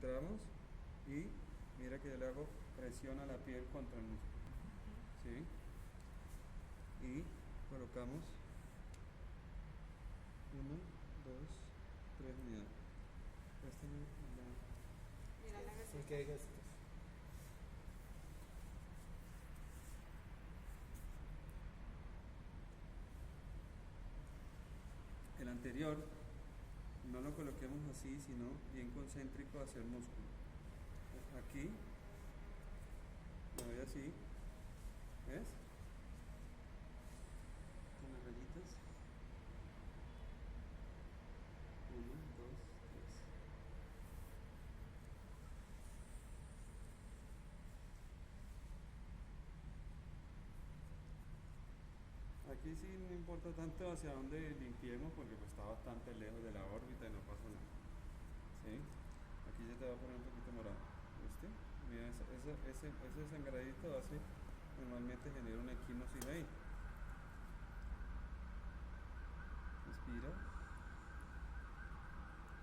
Entramos y mira que yo le hago presión a la piel contra el músculo. ¿Sí? Y colocamos 1, 2, 3 unidades. Mira la gasita. ¿En qué hay gastos? El anterior no lo coloquemos así, sino bien concéntrico hacia el músculo. Aquí, lo doy así, ¿ves? Con las rayitas. 1, 2, 3. Aquí sí no importa tanto hacia dónde limpiemos porque pues está bastante lejos de la órbita y no pasa nada. ¿Sí? Aquí ya te va a poner un poquito morado. ¿Viste? Mira, ese sangradito hace, normalmente genera una equimosis ahí. Respira.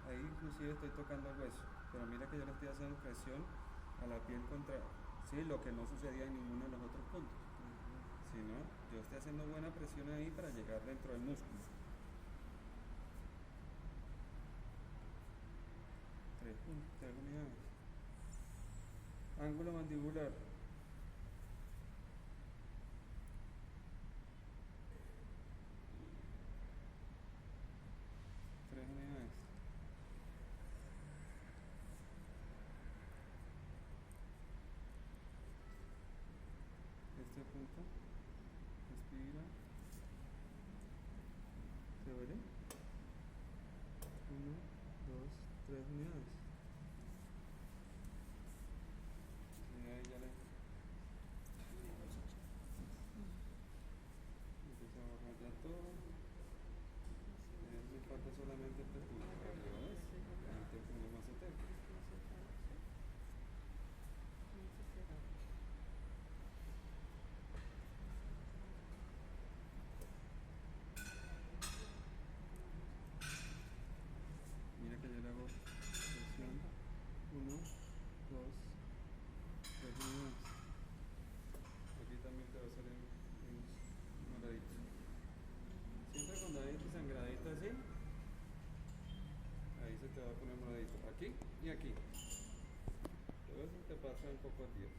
Ahí inclusive estoy tocando el hueso, pero mira que yo le estoy haciendo presión a la piel contra, sí, lo que no sucedía en ninguno de los otros puntos. Sino yo estoy haciendo buena presión ahí para llegar dentro del músculo. 3 unidades. Ángulo mandibular. 3 unidades. Este punto. Respira. ¿Se duele? 1, 2, 3 unidades. Y ahí ya le empieza a bajar ya todo. Me falta solamente el pecho. ¿Ves? Ahorita ponemos más etéreo. Mira que yo le hago presión. 1, 2, 3 unidades. Aquí también te va a salir un moradito. Siempre cuando hay sangradito así, ahí se te va a poner moradito. Aquí y aquí. Todo eso te pasa en pocos días.